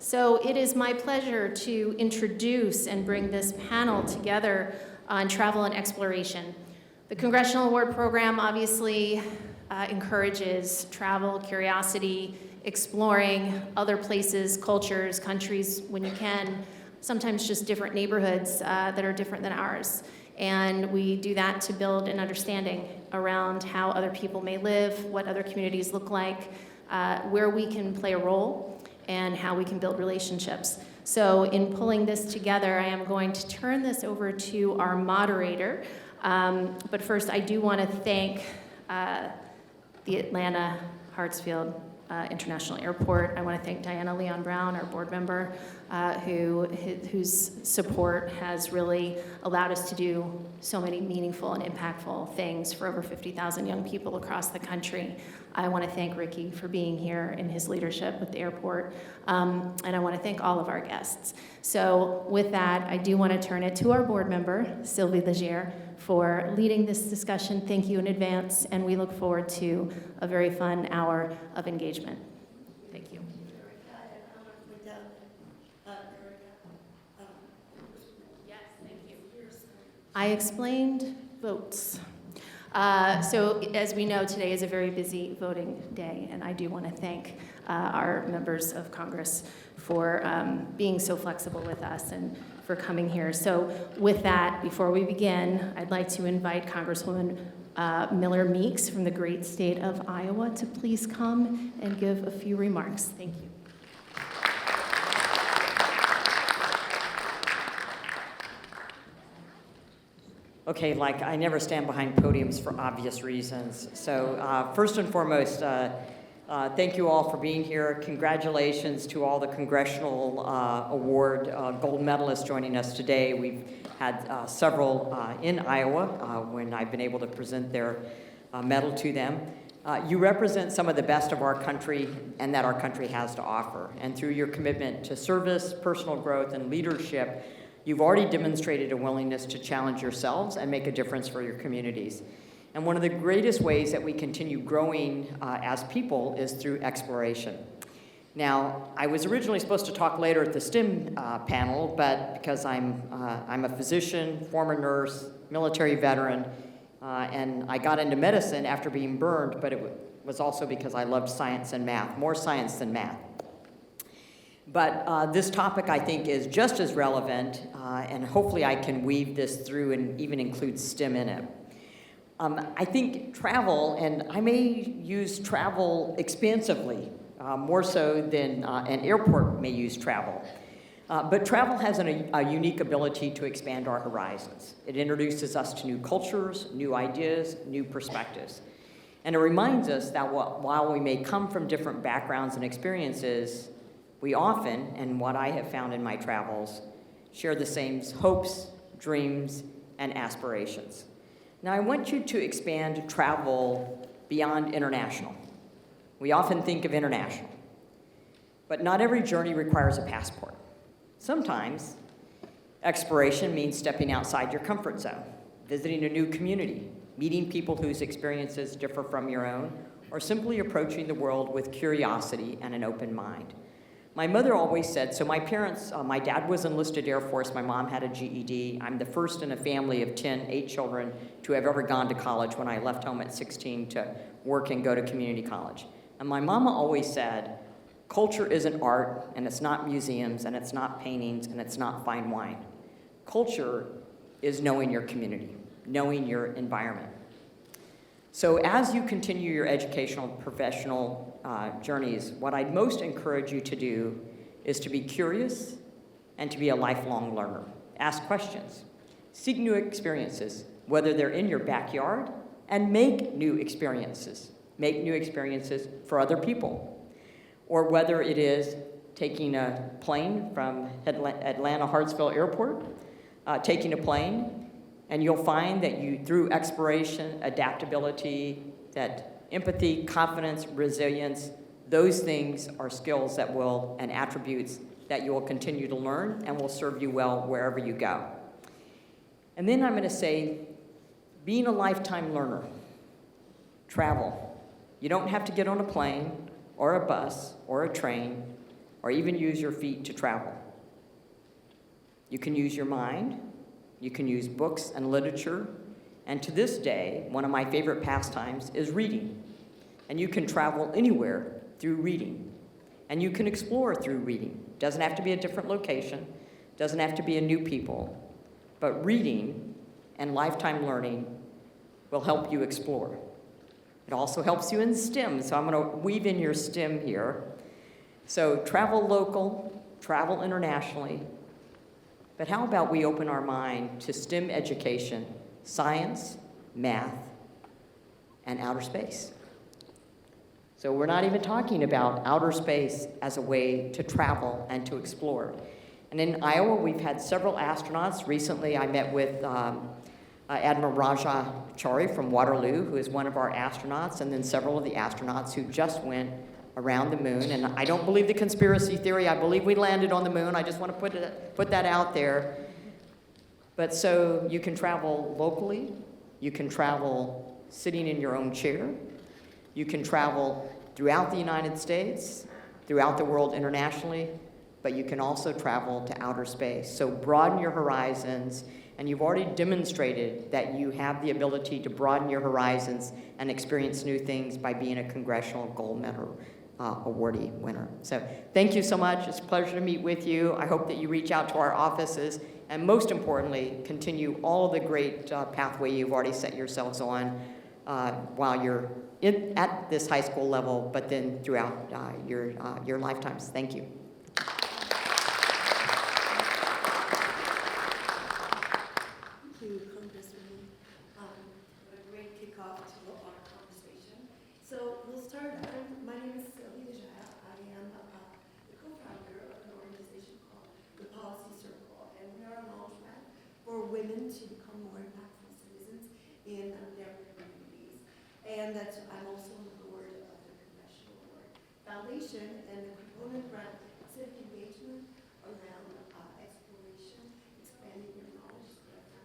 So it is my pleasure to introduce and bring this panel together on travel and exploration. The Congressional Award Program obviously encourages travel, curiosity, exploring other places, cultures, countries when you can, sometimes just different neighborhoods that are different than ours. And we do that to build an understanding around how other people may live, what other communities look like, where we can play a role, and how we can build relationships. So in pulling this together, I am going to turn this over to our moderator. But first, I do want to thank the Atlanta Hartsfield International Airport. I want to thank Diana Leon Brown, our board member, whose support has really allowed us to do so many meaningful and impactful things for over 50,000 young people across the country. I want to thank Ricky for being here and his leadership with the airport, and I want to thank all of our guests. So with that, I do want to turn it to our board member, Sylvie Legier, for leading this discussion. Thank you in advance, and we look forward to a very fun hour of engagement. Thank you. Yes, thank you. I explained votes. So as we know, today is a very busy voting day, and I do want to thank our members of Congress for being so flexible with us and for coming here. So with that, before we begin, I'd like to invite Congresswoman Miller Meeks from the great state of Iowa to please come and give a few remarks. Thank you. Okay, like I never stand behind podiums for obvious reasons. So first and foremost, thank you all for being here. Congratulations to all the Congressional Award gold medalists joining us today. We've had several in Iowa when I've been able to present their medal to them. You represent some of the best of our country and that our country has to offer. And through your commitment to service, personal growth, and leadership, you've already demonstrated a willingness to challenge yourselves and make a difference for your communities. And one of the greatest ways that we continue growing as people is through exploration. Now, I was originally supposed to talk later at the STEM panel, but because I'm a physician, former nurse, military veteran, and I got into medicine after being burned, but it was also because I loved science and math, more science than math. But this topic, I think, is just as relevant, and hopefully I can weave this through and even include STEM in it. I think travel, and I may use travel expansively, more so than an airport may use travel. But travel has a unique ability to expand our horizons. It introduces us to new cultures, new ideas, new perspectives. And it reminds us that while we may come from different backgrounds and experiences, we often, and what I have found in my travels, share the same hopes, dreams, and aspirations. Now, I want you to expand travel beyond international. We often think of international, but not every journey requires a passport. Sometimes, exploration means stepping outside your comfort zone, visiting a new community, meeting people whose experiences differ from your own, or simply approaching the world with curiosity and an open mind. My mother always said, so my parents, my dad was enlisted Air Force, my mom had a GED. I'm the first in a family of 8 children to have ever gone to college when I left home at 16 to work and go to community college. And my mama always said, culture isn't art, and it's not museums, and it's not paintings, and it's not fine wine. Culture is knowing your community, knowing your environment. So as you continue your educational, professional journeys, what I'd most encourage you to do is to be curious and to be a lifelong learner. Ask questions, seek new experiences, whether they're in your backyard, and make new experiences. Make new experiences for other people. Or whether it is taking a plane from Atlanta Hartsfield Airport, taking a plane, and you'll find that you, through exploration, adaptability, that empathy, confidence, resilience, those things are skills that will, and attributes that you will continue to learn and will serve you well wherever you go. And then I'm going to say, being a lifetime learner, travel. You don't have to get on a plane or a bus or a train or even use your feet to travel. You can use your mind, you can use books and literature, and to this day, one of my favorite pastimes is reading. And you can travel anywhere through reading. And you can explore through reading. Doesn't have to be a different location, doesn't have to be a new people, but reading and lifetime learning will help you explore. It also helps you in STEM, so I'm going to weave in your STEM here. So travel local, travel internationally, but how about we open our mind to STEM education, science, math, and outer space. So we're not even talking about outer space as a way to travel and to explore. And in Iowa, we've had several astronauts. Recently, I met with Admiral Raja Chari from Waterloo, who is one of our astronauts, and then several of the astronauts who just went around the moon. And I don't believe the conspiracy theory. I believe we landed on the moon. I just want to put that out there. But so you can travel locally. You can travel sitting in your own chair. You can travel throughout the United States, throughout the world internationally, but you can also travel to outer space. So broaden your horizons, and you've already demonstrated that you have the ability to broaden your horizons and experience new things by being a Congressional Gold Medal awardee winner. So thank you so much. It's a pleasure to meet with you. I hope that you reach out to our offices, and most importantly, continue all of the great pathway you've already set yourselves on while you're at this high school level, but then throughout your lifetimes. Thank you. Thank you, Congresswoman. What a great kickoff to our conversation. So we'll start. My name is Sylvia. I am the co-founder of an organization called the Policy Circle, and we are a launchpad for women to become more impactful citizens in their communities. And I'm also on the board of the Congressional Award Foundation, and the component around civic engagement, around exploration, expanding your knowledge,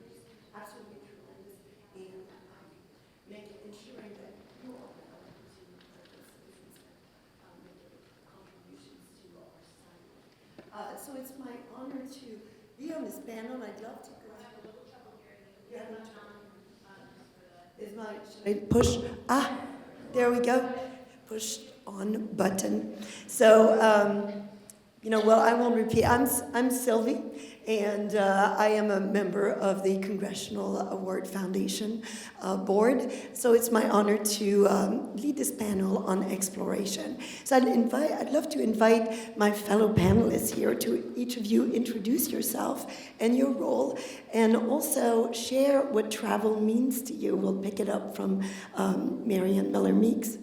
is absolutely tremendous in ensuring that you all have opportunity to citizens and make contributions to our society. So it's my honor to be on this panel. I'd love to go through. Should I push? There we go. Push on button. So, well, I won't repeat. I'm Sylvie, and I am a member of the Congressional Award Foundation board. So it's my honor to lead this panel on exploration. So I'd love to invite my fellow panelists here to each of you introduce yourself and your role, and also share what travel means to you. We'll pick it up from Marianne Miller-Meeks.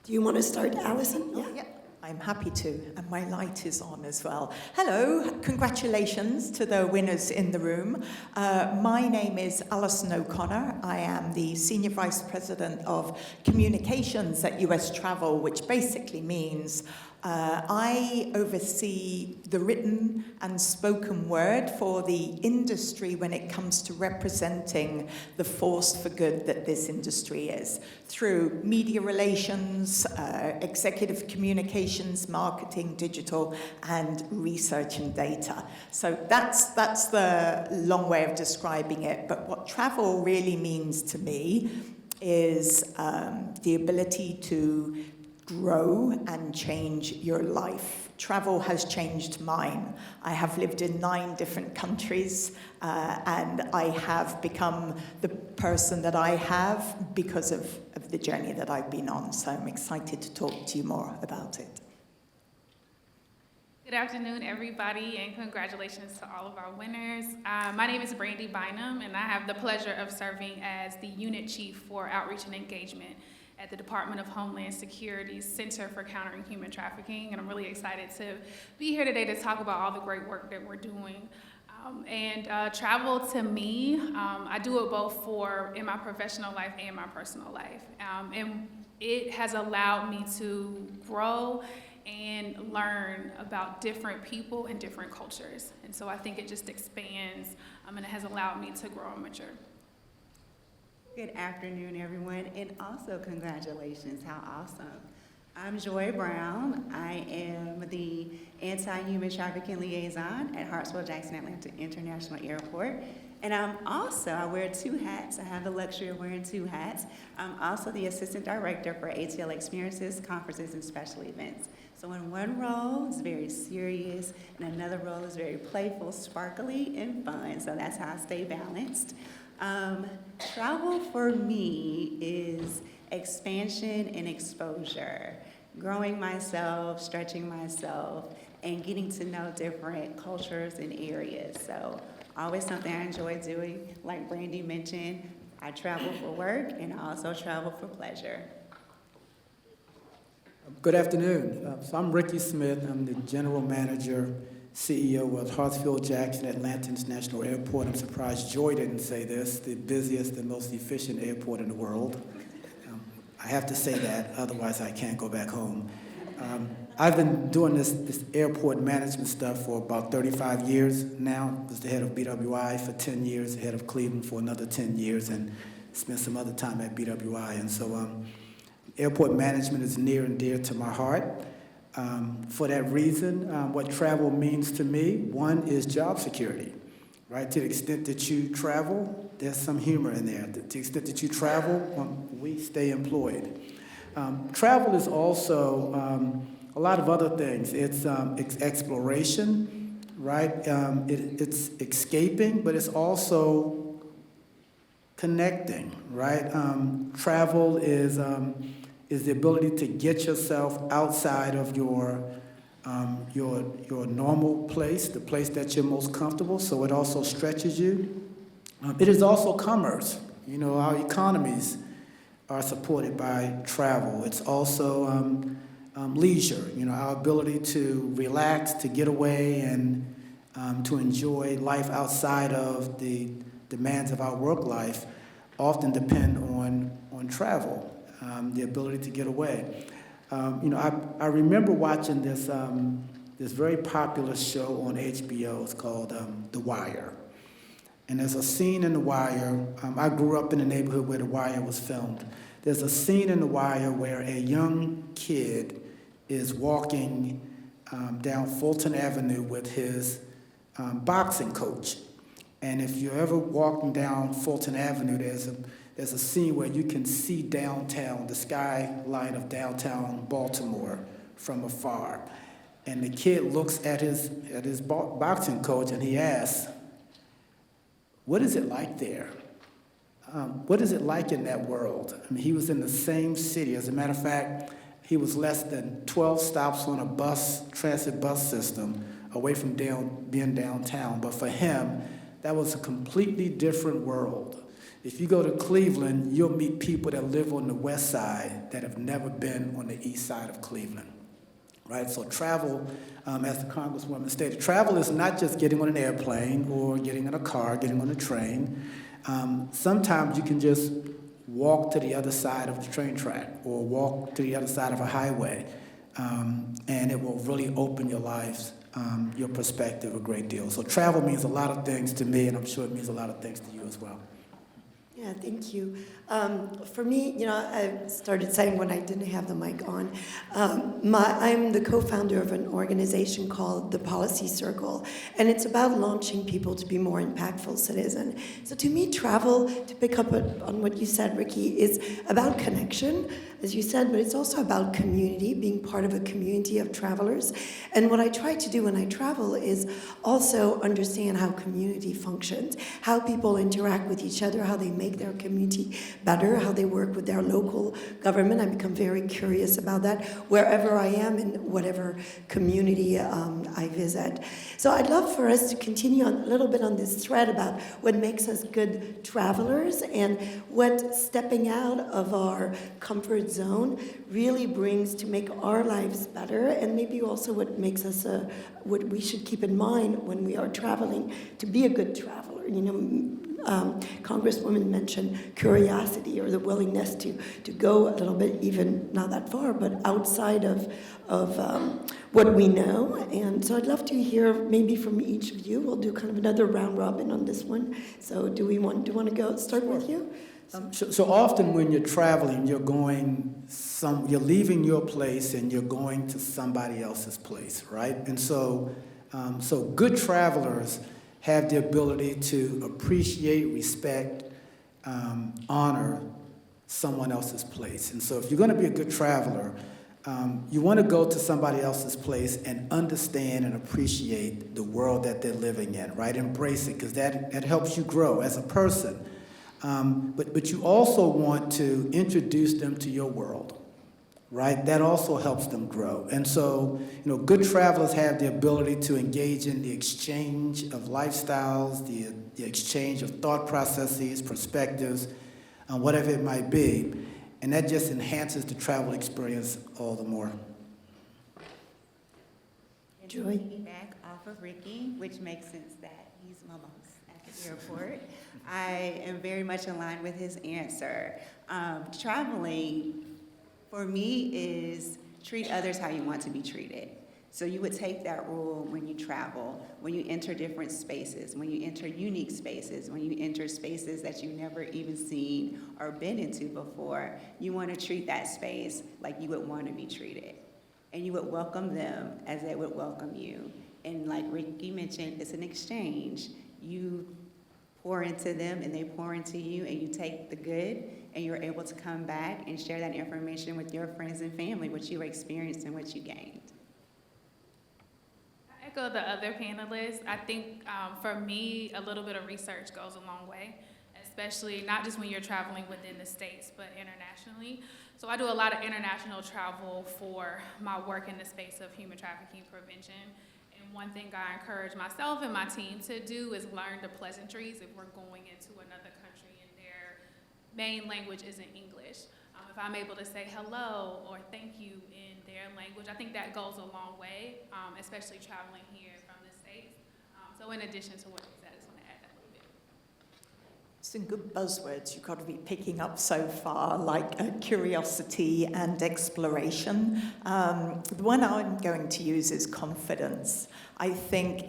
Do you want to start, Allison? Yeah. I'm happy to, and my light is on as well. Hello, congratulations to the winners in the room. My name is Alison O'Connor. I am the Senior Vice President of Communications at US Travel, which basically means I oversee the written and spoken word for the industry when it comes to representing the force for good that this industry is, through media relations, executive communications, marketing, digital, and research and data. So that's the long way of describing it. But what travel really means to me is the ability to grow and change your life. Travel has changed mine. I have lived in 9 different countries, and I have become the person that I have because of the journey that I've been on. So I'm excited to talk to you more about it. Good afternoon, everybody, and congratulations to all of our winners. My name is Brandy Bynum, and I have the pleasure of serving as the Unit Chief for Outreach and Engagement at the Department of Homeland Security's Center for Countering Human Trafficking, and I'm really excited to be here today to talk about all the great work that we're doing. Travel to me, I do it both in my professional life and my personal life. And it has allowed me to grow and learn about different people and different cultures. And so I think it just expands, and it has allowed me to grow and mature. Good afternoon, everyone, and also congratulations. How awesome. I'm Joy Brown. I am the Anti-Human Trafficking Liaison at Hartsfield-Jackson International Airport. And I wear two hats. I have the luxury of wearing two hats. I'm also the Assistant Director for ATL Experiences, Conferences, and Special Events. So in one role, it's very serious, and another role is very playful, sparkly, and fun. So that's how I stay balanced. Travel for me is expansion and exposure, growing myself, stretching myself, and getting to know different cultures and areas. So always something I enjoy doing. Like Brandy mentioned, I travel for work and I also travel for pleasure. Good afternoon. So I'm Ricky Smith. I'm the General Manager, CEO of Hartsfield-Jackson Atlanta International Airport. I'm surprised Joy didn't say this, the busiest and most efficient airport in the world. I have to say that, otherwise I can't go back home. I've been doing this airport management stuff for about 35 years now. I was the head of BWI for 10 years, head of Cleveland for another 10 years, and spent some other time at BWI. And so airport management is near and dear to my heart. For that reason, what travel means to me, one is job security, right? To the extent that you travel, there's some humor in there. To the extent that you travel, we stay employed. Travel is also a lot of other things. It's exploration, right? It's escaping, but it's also connecting, right? Travel is the ability to get yourself outside of your normal place, the place that you're most comfortable, so it also stretches you. It is also commerce. You know, our economies are supported by travel. It's also leisure, you know, our ability to relax, to get away, and to enjoy life outside of the demands of our work life often depend on travel, the ability to get away. You know, I remember watching this very popular show on HBO. It's called The Wire. And there's a scene in The Wire. I grew up in the neighborhood where The Wire was filmed. There's a scene in The Wire where a young kid is walking down Fulton Avenue with his boxing coach. And if you're ever walking down Fulton Avenue, there's a scene where you can see downtown, the skyline of downtown Baltimore from afar. And the kid looks at his boxing coach and he asks, "What is it like there? What is it like in that world?" I mean, he was in the same city. As a matter of fact, he was less than 12 stops on a transit bus system away from being downtown. But for him, that was a completely different world. If you go to Cleveland, you'll meet people that live on the west side that have never been on the east side of Cleveland, right? So travel, as the Congresswoman stated, travel is not just getting on an airplane or getting in a car, getting on a train. Sometimes you can just walk to the other side of the train track or walk to the other side of a highway, and it will really open your lives, your perspective a great deal. So travel means a lot of things to me, and I'm sure it means a lot of things to you as well. Yeah, thank you. For me, you know, I started saying when I didn't have the mic on, I'm the co-founder of an organization called the Policy Circle, and it's about launching people to be more impactful citizens. So to me, travel, to pick up on what you said, Ricky, is about connection, as you said, but it's also about community, being part of a community of travelers. And what I try to do when I travel is also understand how community functions, how people interact with each other, how they make their community better, how they work with their local government. I become very curious about that wherever I am in whatever community I visit. So I'd love for us to continue a little bit on this thread about what makes us good travelers and what stepping out of our comfort zone really brings to make our lives better, and maybe also what makes us what we should keep in mind when we are traveling to be a good traveler. You know, Congresswoman mentioned curiosity or the willingness to go a little bit, even not that far, but outside of what we know. And so I'd love to hear maybe from each of you. We'll do kind of another round robin on this one. So do you want to go start with you? So often when you're traveling, you're leaving your place and you're going to somebody else's place, right? And so good travelers have the ability to appreciate, respect, honor someone else's place. And so if you're going to be a good traveler, you want to go to somebody else's place and understand and appreciate the world that they're living in, right? Embrace it, because that helps you grow as a person. But you also want to introduce them to your world, right? That also helps them grow. And so, good travelers have the ability to engage in the exchange of lifestyles, the exchange of thought processes, perspectives, whatever it might be. And that just enhances the travel experience all the more. And to piggyback off of Ricky, which makes sense that he's my boss at the airport, I am very much in line with his answer. Traveling, for me, is treat others how you want to be treated. So you would take that rule when you travel, when you enter different spaces, when you enter unique spaces, when you enter spaces that you've never even seen or been into before. You want to treat that space like you would want to be treated. And you would welcome them as they would welcome you. And like Ricky mentioned, it's an exchange. You pour into them and they pour into you, and you take the good and you're able to come back and share that information with your friends and family, what you experienced and what you gained. I echo the other panelists. I think for me, a little bit of research goes a long way, especially not just when you're traveling within the States, but internationally. So I do a lot of international travel for my work in the space of human trafficking prevention. And one thing I encourage myself and my team to do is learn the pleasantries if we're going into another country and their main language isn't English. If I'm able to say hello or thank you in their language, I think that goes a long way, especially traveling here from the States. So in addition to what you said, I just want to add that a little bit. Some good buzzwords you've got to be picking up so far, like curiosity and exploration. The one I'm going to use is confidence. I think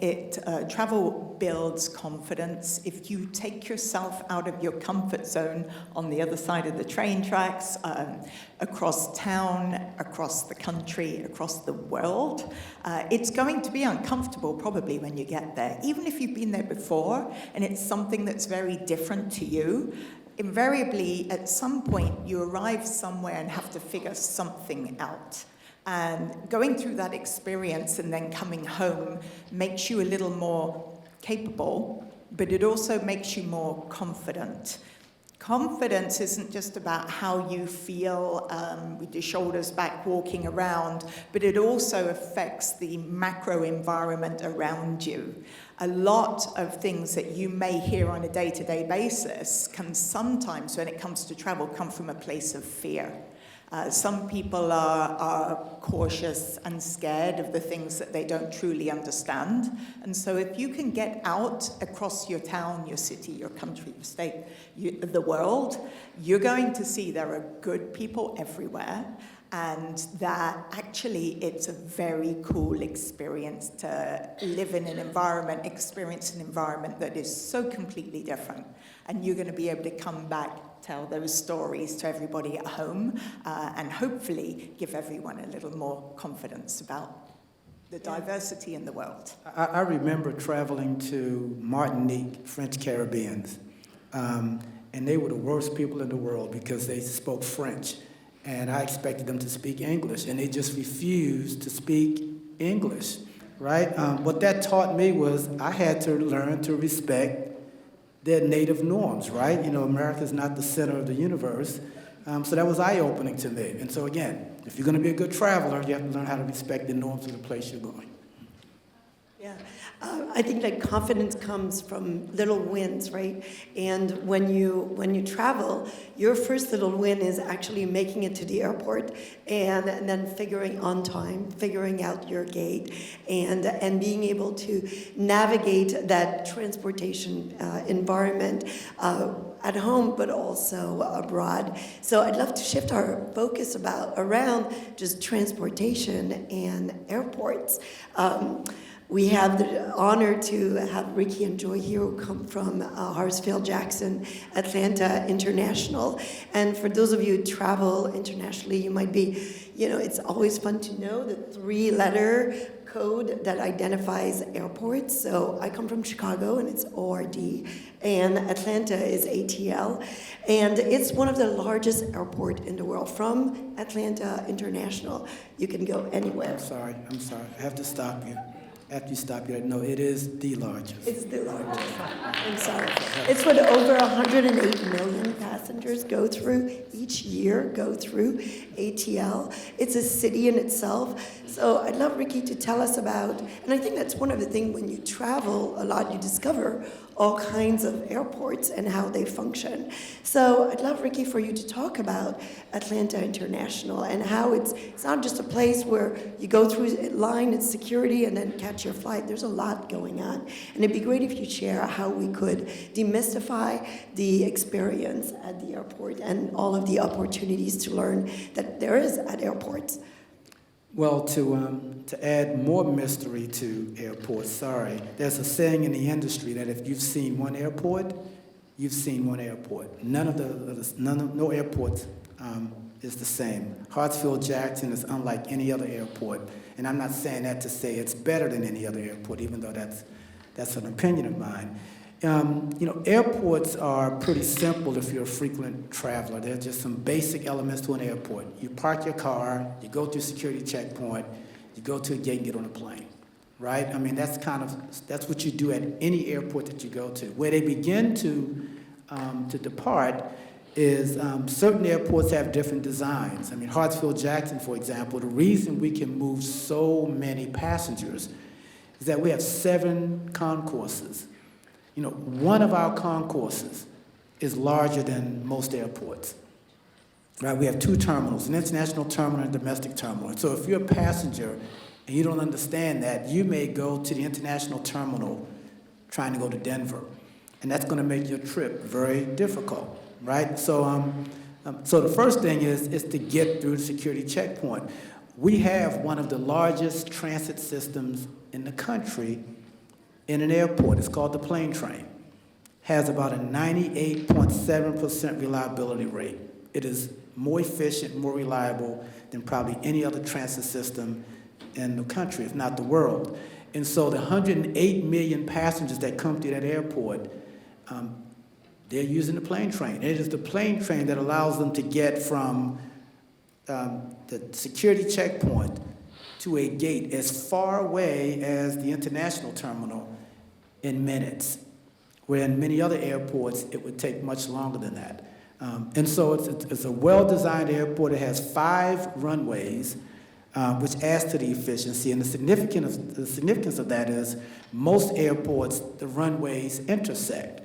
travel builds confidence. If you take yourself out of your comfort zone on the other side of the train tracks, across town, across the country, across the world, it's going to be uncomfortable probably when you get there. Even if you've been there before and it's something that's very different to you, invariably at some point you arrive somewhere and have to figure something out. And going through that experience and then coming home makes you a little more capable, but it also makes you more confident. Confidence isn't just about how you feel with your shoulders back walking around, but it also affects the macro environment around you. A lot of things that you may hear on a day-to-day basis can sometimes, when it comes to travel, come from a place of fear. Some people are cautious and scared of the things that they don't truly understand. And so if you can get out across your town, your city, your country, your state, the world, you're going to see there are good people everywhere, and that actually it's a very cool experience to live in an environment, experience an environment that is so completely different. And you're going to be able to come back, tell those stories to everybody at home, and hopefully give everyone a little more confidence about the diversity in the world. I remember traveling to Martinique, French Caribbeans, and they were the worst people in the world because they spoke French. And I expected them to speak English, and they just refused to speak English, right? What that taught me was I had to learn to respect their native norms, right? America's not the center of the universe. So that was eye-opening to me. And so again, if you're going to be a good traveler, you have to learn how to respect the norms of the place you're going. Yeah, I think that confidence comes from little wins, right? And when you travel, your first little win is actually making it to the airport, and then figuring on time, figuring out your gate, and being able to navigate that transportation environment at home, but also abroad. So I'd love to shift our focus around just transportation and airports. We have the honor to have Ricky and Joy here who come from Hartsfield-Jackson Atlanta International. And for those of you who travel internationally, you might be, it's always fun to know the 3-letter code that identifies airports. So I come from Chicago and it's ORD, and Atlanta is ATL. And it's one of the largest airports in the world. From Atlanta International, you can go anywhere. I'm sorry. I have to stop you. After you stop you, no, it is the largest. It's the largest. I'm sorry. It's what over 108 million passengers each year go through ATL. It's a city in itself. So I'd love Ricky to tell us about, and I think that's one of the things when you travel a lot, you discover all kinds of airports and how they function. So I'd love, Ricky, for you to talk about Atlanta International and how it's not just a place where you go through a line, it's security, and then catch your flight. There's a lot going on. And it'd be great if you share how we could demystify the experience at the airport and all of the opportunities to learn that there is at airports. Well, to add more mystery to airports, there's a saying in the industry that if you've seen one airport, you've seen one airport. No airport is the same. Hartsfield-Jackson is unlike any other airport, and I'm not saying that to say it's better than any other airport, even though that's an opinion of mine. Airports are pretty simple if you're a frequent traveler. There are just some basic elements to an airport. You park your car, you go through a security checkpoint, you go to a gate and get on a plane, right? I mean, that's what you do at any airport that you go to. Where they begin to depart is certain airports have different designs. I mean, Hartsfield-Jackson, for example, the reason we can move so many passengers is that we have 7 concourses. One of our concourses is larger than most airports, right? We have 2 terminals, an international terminal and a domestic terminal. So if you're a passenger and you don't understand that, you may go to the international terminal trying to go to Denver, and that's going to make your trip very difficult, right? So the first thing is to get through the security checkpoint. We have one of the largest transit systems in the country in an airport. It's called the plane train. Has about a 98.7% reliability rate. It is more efficient, more reliable than probably any other transit system in the country, if not the world. And so the 108 million passengers that come through that airport, they're using the plane train. It is the plane train that allows them to get from the security checkpoint to a gate as far away as the international terminal in minutes, where in many other airports it would take much longer than that. And so it's a well-designed airport. It has 5 runways, which adds to the efficiency. And the significance of that is most airports, the runways intersect.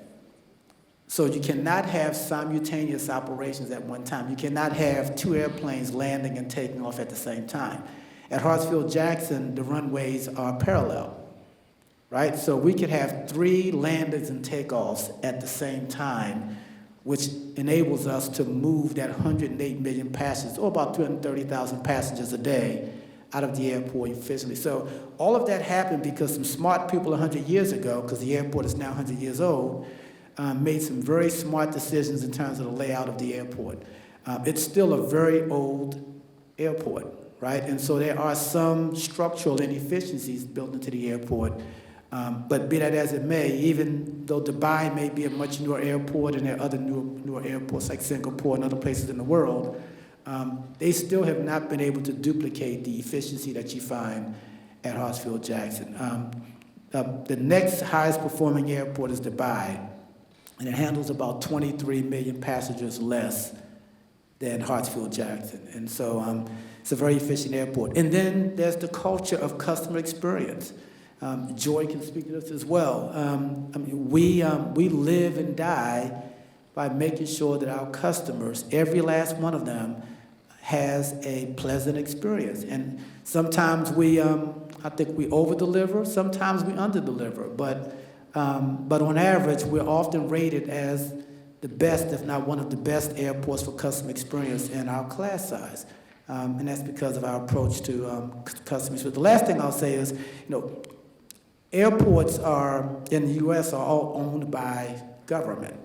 So you cannot have simultaneous operations at one time. You cannot have 2 airplanes landing and taking off at the same time. At Hartsfield-Jackson, the runways are parallel. Right? So we could have 3 landings and takeoffs at the same time, which enables us to move that 108 million passengers, or about 230,000 passengers a day, out of the airport efficiently. So all of that happened because some smart people 100 years ago, because the airport is now 100 years old, made some very smart decisions in terms of the layout of the airport. It's still a very old airport, right? And so there are some structural inefficiencies built into the airport. But be that as it may, even though Dubai may be a much newer airport and there are other newer airports like Singapore and other places in the world, they still have not been able to duplicate the efficiency that you find at Hartsfield-Jackson. The next highest performing airport is Dubai, and it handles about 23 million passengers less than Hartsfield-Jackson. And so it's a very efficient airport. And then there's the culture of customer experience. Joy can speak to this as well. We live and die by making sure that our customers, every last one of them, has a pleasant experience. And sometimes I think we over-deliver, sometimes we under-deliver. But on average, we're often rated as the best, if not one of the best airports for customer experience in our class size. And that's because of our approach to customers. But the last thing I'll say is, airports in the U.S. are all owned by government.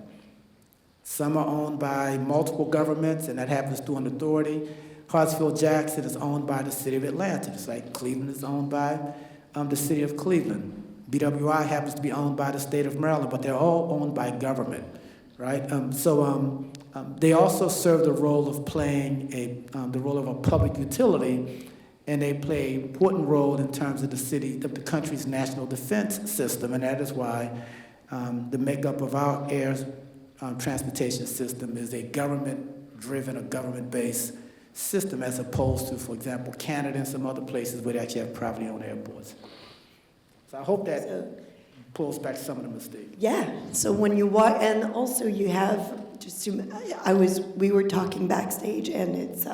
Some are owned by multiple governments, and that happens through an authority. Hartsfield-Jackson is owned by the city of Atlanta, just like Cleveland is owned by the city of Cleveland. BWI happens to be owned by the state of Maryland, but they're all owned by government, right? They also serve the role of playing the role of a public utility, and they play an important role in terms of the country's national defense system, and that is why the makeup of our air transportation system is a government-driven or government-based system, as opposed to, for example, Canada and some other places where they actually have privately owned airports. So I hope that pulls back some of the mistakes. Yeah, so when you walk, and also you have, we were talking backstage, and it's,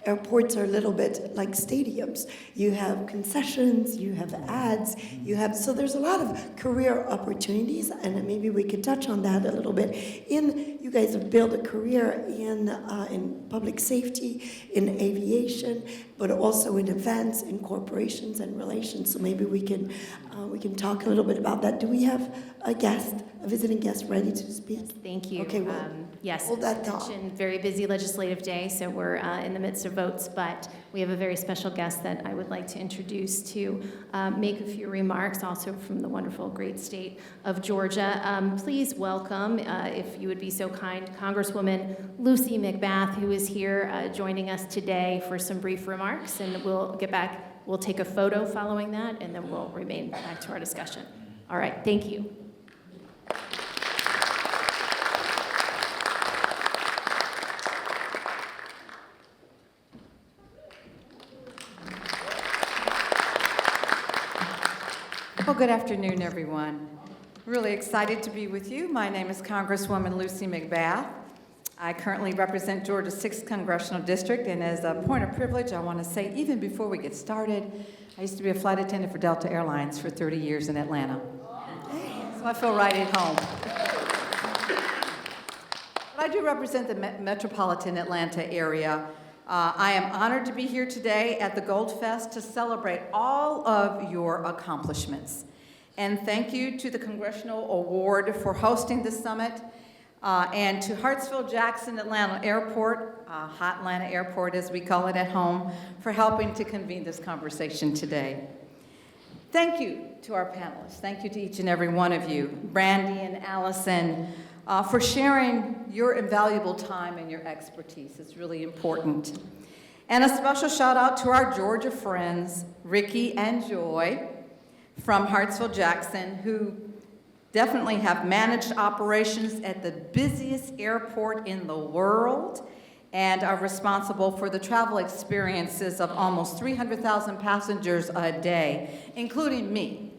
airports are a little bit like stadiums. You have concessions, you have ads, so there's a lot of career opportunities, and maybe we could touch on that a little bit. You guys have built a career in public safety, in aviation, but also in events, in corporations and relations. So maybe we can talk a little bit about that. Do we have a visiting guest ready to speak? Thank you. Okay, well, yes, hold that as thought. mentioned, very busy legislative day, so we're in the midst of votes, but we have a very special guest that I would like to introduce to make a few remarks, also from the wonderful, great state of Georgia. Please welcome, if you would be so kind, Congresswoman Lucy McBath, who is here joining us today for some brief remarks, and we'll get back. We'll take a photo following that, and then we'll remain back to our discussion. All right, thank you. Well, good afternoon, everyone. Really excited to be with you. My name is Congresswoman Lucy McBath. I currently represent Georgia's 6th Congressional District, and as a point of privilege, I want to say, even before we get started, I used to be a flight attendant for Delta Airlines for 30 years in Atlanta. So I feel right at home. But I do represent the metropolitan Atlanta area. I am honored to be here today at the Gold Fest to celebrate all of your accomplishments. And thank you to the Congressional Award for hosting this summit, and to Hartsfield-Jackson Atlanta Airport, Hot Atlanta Airport as we call it at home, for helping to convene this conversation today. Thank you to our panelists. Thank you to each and every one of you, Brandy and Allison, for sharing your invaluable time and your expertise. It's really important. And a special shout out to our Georgia friends, Ricky and Joy from Hartsfield-Jackson, who definitely have managed operations at the busiest airport in the world and are responsible for the travel experiences of almost 300,000 passengers a day, including me,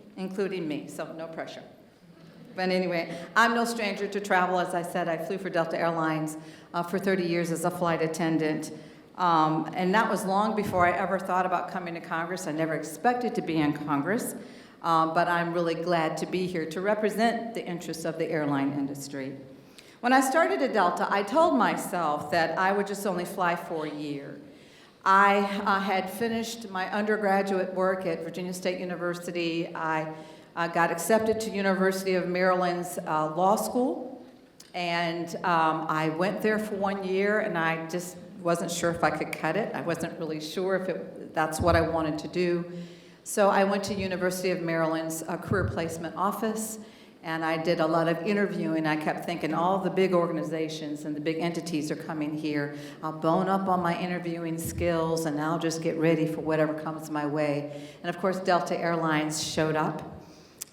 so no pressure. But anyway, I'm no stranger to travel. As I said, I flew for Delta Airlines for 30 years as a flight attendant. And that was long before I ever thought about coming to Congress. I never expected to be in Congress. But I'm really glad to be here to represent the interests of the airline industry. When I started at Delta, I told myself that I would just only fly for a year. I had finished my undergraduate work at Virginia State University. I got accepted to University of Maryland's law school, and I went there for 1 year, and I just wasn't sure if I could cut it. I wasn't really sure if that's what I wanted to do. So I went to University of Maryland's career placement office, and I did a lot of interviewing. I kept thinking, all the big organizations and the big entities are coming here. I'll bone up on my interviewing skills, and I'll just get ready for whatever comes my way. And of course, Delta Airlines showed up,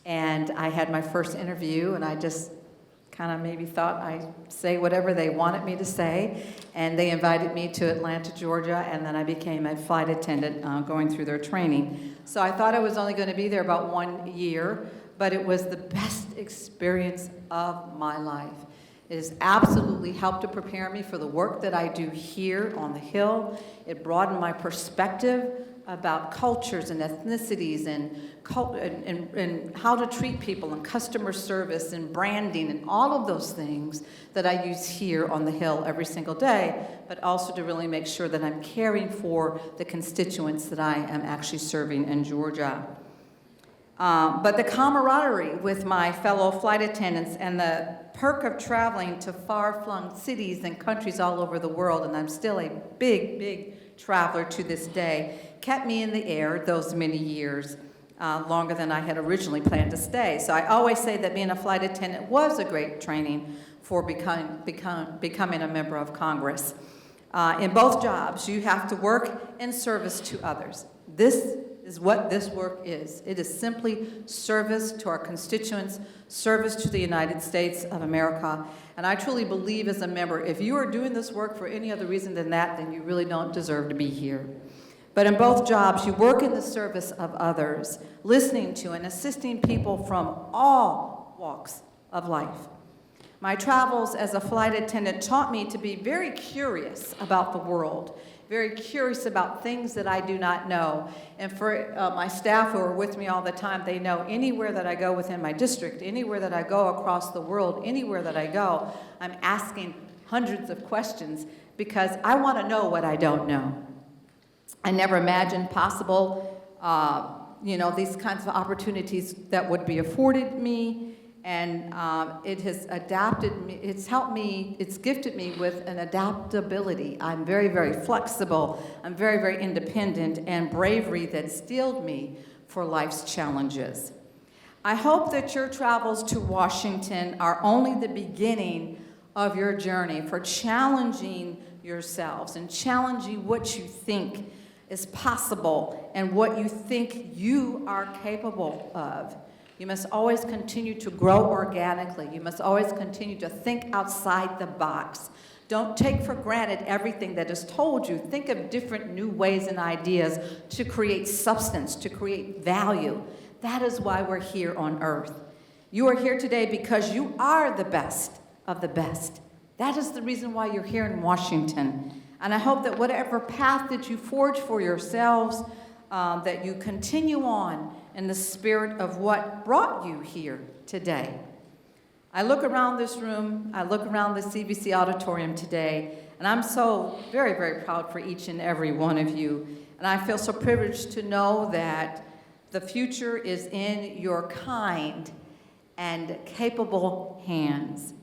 and I had my first interview, and I just kind of maybe thought I'd say whatever they wanted me to say, and they invited me to Atlanta, Georgia, and then I became a flight attendant going through their training. So I thought I was only going to be there about 1 year, but it was the best experience of my life. It has absolutely helped to prepare me for the work that I do here on the Hill. It broadened my perspective about cultures and ethnicities and how to treat people and customer service and branding and all of those things that I use here on the Hill every single day, but also to really make sure that I'm caring for the constituents that I am actually serving in Georgia. But the camaraderie with my fellow flight attendants and the perk of traveling to far-flung cities and countries all over the world, and I'm still a big, big traveler to this day, kept me in the air those many years, longer than I had originally planned to stay. So I always say that being a flight attendant was a great training for becoming a member of Congress. In both jobs, you have to work in service to others. This is what this work is. It is simply service to our constituents, service to the United States of America. And I truly believe as a member, if you are doing this work for any other reason than that, then you really don't deserve to be here. But in both jobs, you work in the service of others, listening to and assisting people from all walks of life. My travels as a flight attendant taught me to be very curious about the world, very curious about things that I do not know. And for my staff who are with me all the time, they know anywhere that I go within my district, anywhere that I go across the world, anywhere that I go, I'm asking hundreds of questions because I want to know what I don't know. I never imagined possible, these kinds of opportunities that would be afforded me. And it has adapted me, it's helped me, it's gifted me with an adaptability. I'm very, very flexible. I'm very, very independent, and bravery that steeled me for life's challenges. I hope that your travels to Washington are only the beginning of your journey for challenging yourselves and challenging what you think is possible and what you think you are capable of. You must always continue to grow organically. You must always continue to think outside the box. Don't take for granted everything that is told you. Think of different new ways and ideas to create substance, to create value. That is why we're here on earth. You are here today because you are the best of the best. That is the reason why you're here in Washington. And I hope that whatever path that you forge for yourselves, that you continue on in the spirit of what brought you here today. I look around this room, I look around the CBC auditorium today, and I'm so very, very proud for each and every one of you. And I feel so privileged to know that the future is in your kind and capable hands.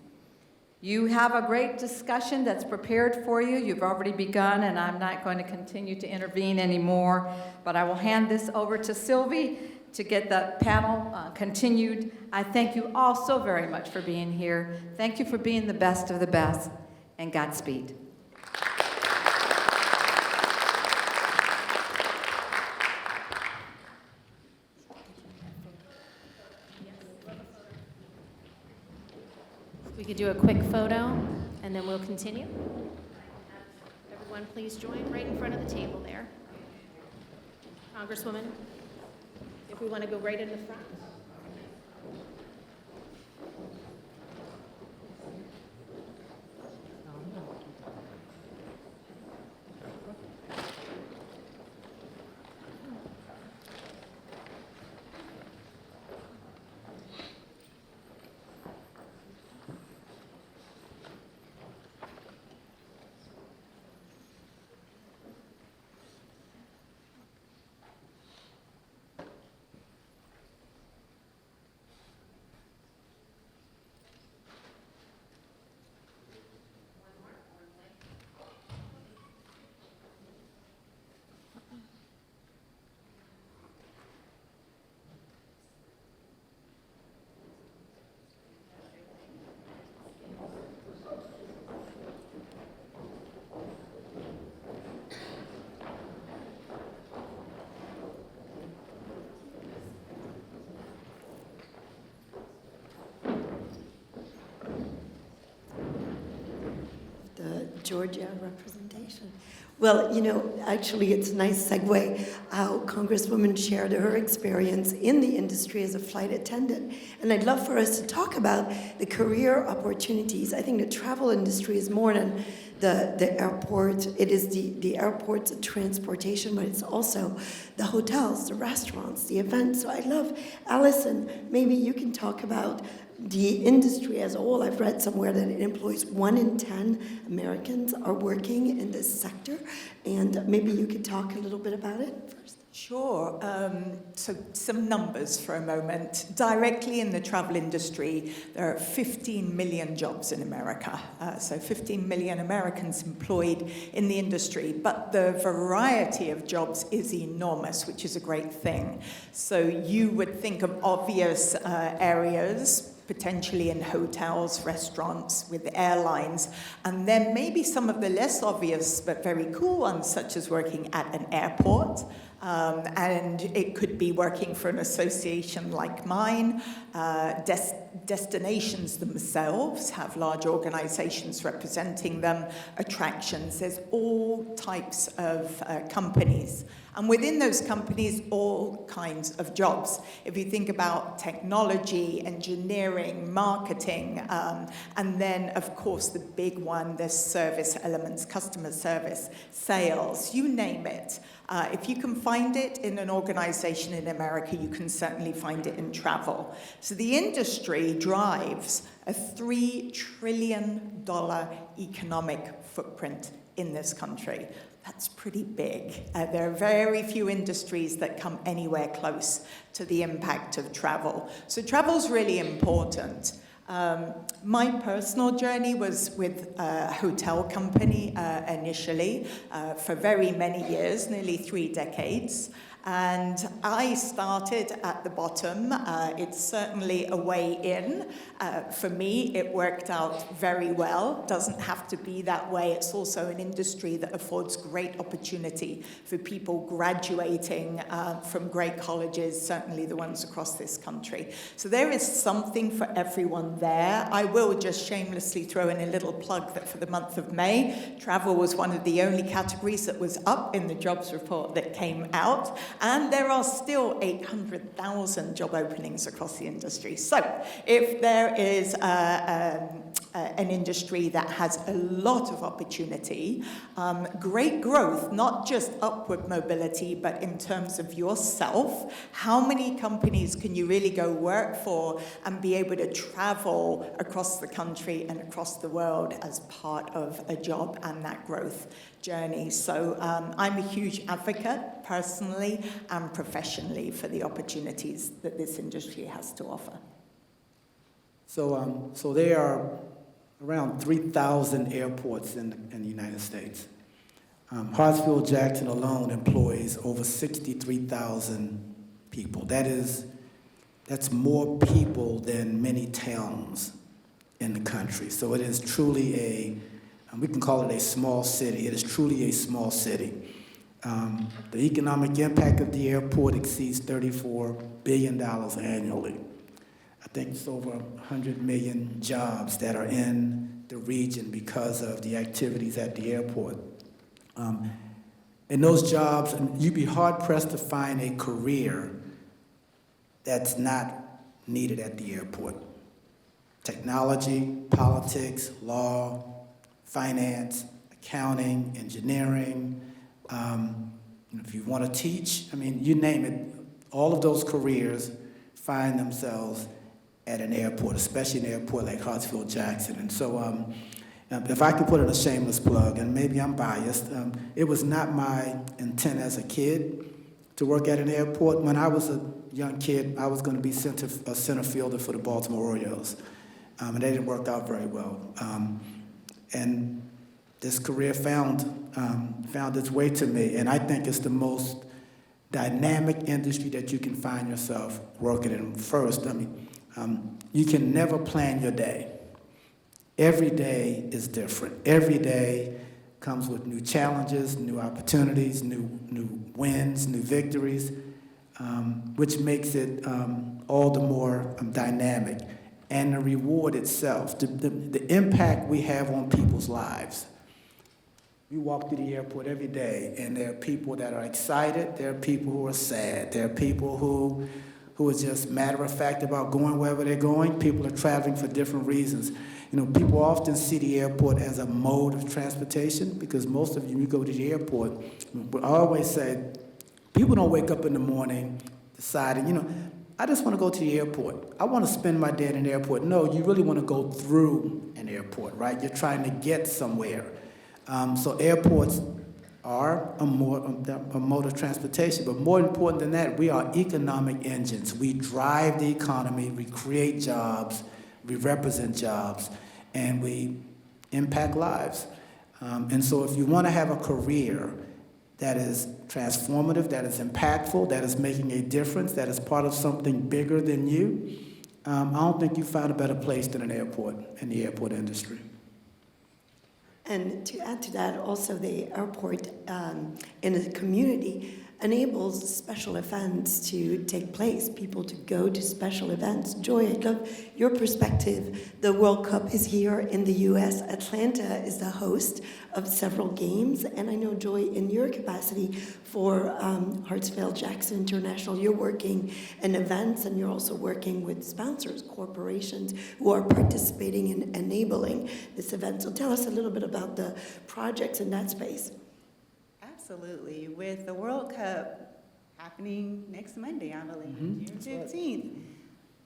You have a great discussion that's prepared for you. You've already begun, and I'm not going to continue to intervene anymore, but I will hand this over to Sylvie to get the panel continued. I thank you all so very much for being here. Thank you for being the best of the best, and Godspeed. We could do a quick photo, and then we'll continue. Everyone, please join right in front of the table there. Congresswoman, if we want to go right in the front. The Georgia representation. Well, actually, it's a nice segue how Congresswoman shared her experience in the industry as a flight attendant. And I'd love for us to talk about the career opportunities. I think the travel industry is more than the airport. It is the airports, the transportation, but it's also the hotels, the restaurants, the events. So I'd love, Allison, maybe you can talk about the industry as a whole. I've read somewhere that it employs 1 in 10 Americans are working in this sector, and maybe you could talk a little bit about it first. Sure. So some numbers for a moment. Directly in the travel industry, there are 15 million jobs in America. So 15 million Americans employed in the industry. But the variety of jobs is enormous, which is a great thing. So you would think of obvious areas, potentially in hotels, restaurants, with airlines, and then maybe some of the less obvious but very cool ones, such as working at an airport. And it could be working for an association like mine. Destinations themselves have large organizations representing them, attractions. There's all types of companies. And within those companies, all kinds of jobs. If you think about technology, engineering, marketing, and then, of course, the big one, the service elements, customer service, sales, you name it. If you can find it in an organization in America, you can certainly find it in travel. So the industry drives a $3 trillion economic footprint in this country. That's pretty big. There are very few industries that come anywhere close to the impact of travel. So travel's really important. My personal journey was with a hotel company initially for very many years, nearly 3 decades. And I started at the bottom. It's certainly a way in. For me, it worked out very well. Doesn't have to be that way. It's also an industry that affords great opportunity for people graduating from great colleges, certainly the ones across this country. So there is something for everyone there. I will just shamelessly throw in a little plug that for the month of May, travel was one of the only categories that was up in the jobs report that came out. And there are still 800,000 job openings across the industry. So if there is an industry that has a lot of opportunity, great growth, not just upward mobility, but in terms of yourself, how many companies can you really go work for and be able to travel across the country and across the world as part of a job and that growth journey? So I'm a huge advocate, personally and professionally, for the opportunities that this industry has to offer. So there are around 3,000 airports in the United States. Hartsfield-Jackson alone employs over 63,000 people. That's more people than many towns in the country. So it is truly we can call it a small city. It is truly a small city. The economic impact of the airport exceeds $34 billion annually. I think it's over 100 million jobs that are in the region because of the activities at the airport. And those jobs, you'd be hard-pressed to find a career that's not needed at the airport. Technology, politics, law, finance, accounting, engineering. If you want to teach, you name it, all of those careers find themselves at an airport, especially an airport like Hartsfield-Jackson. And so if I could put in a shameless plug, and maybe I'm biased, it was not my intent as a kid to work at an airport. When I was a young kid, I was going to be a center fielder for the Baltimore Orioles. And they didn't work out very well. And this career found its way to me, and I think it's the most dynamic industry that you can find yourself working in. First, you can never plan your day. Every day is different. Every day comes with new challenges, new opportunities, new wins, new victories, which makes it all the more dynamic. And the reward itself, the impact we have on people's lives. We walk through the airport every day, and there are people that are excited, there are people who are sad, there are people who are just matter-of-fact about going wherever they're going. People are traveling for different reasons. People often see the airport as a mode of transportation, because most of you go to the airport, I always say, people don't wake up in the morning deciding, I just want to go to the airport. I want to spend my day in an airport. No, you really want to go through an airport, right? You're trying to get somewhere. So airports are a mode of transportation, but more important than that, we are economic engines. We drive the economy, we create jobs, we represent jobs, and we impact lives. And so if you want to have a career that is transformative, that is impactful, that is making a difference, that is part of something bigger than you, I don't think you found a better place than an airport in the airport industry. And to add to that, also the airport in the community enables special events to take place, people to go to special events. Joy, I'd love your perspective. The World Cup is here in the US. Atlanta is the host of several games. And I know, Joy, in your capacity for Hartsfield-Jackson International, you're working in events and you're also working with sponsors, corporations who are participating in enabling this event. So tell us a little bit about the projects in that space. Absolutely. With the World Cup happening next Monday, I believe, June 15th,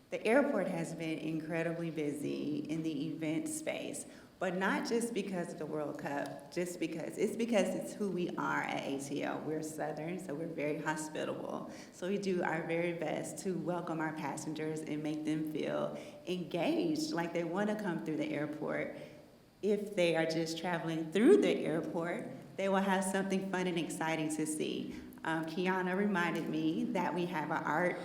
the airport has been incredibly busy in the event space, but not just because of the World Cup, just because it's who we are at ATL. We're Southern, so we're very hospitable. So we do our very best to welcome our passengers and make them feel engaged, like they want to come through the airport. If they are just traveling through the airport, they will have something fun and exciting to see. Kiana reminded me that we have an art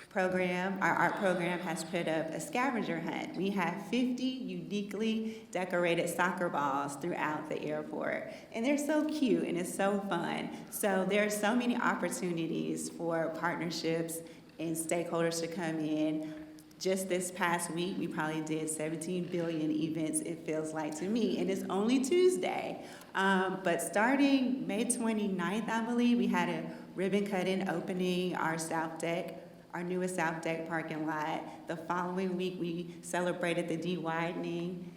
program. Our art program has put up a scavenger hunt. We have 50 uniquely decorated soccer balls throughout the airport. And they're so cute and it's so fun. So there are so many opportunities for partnerships and stakeholders to come in. Just this past week, we probably did 17 billion events, it feels like to me, and it's only Tuesday. But starting May 29th, I believe, we had a ribbon cutting opening our South Deck, our newest South Deck parking lot. The following week, we celebrated the de-widening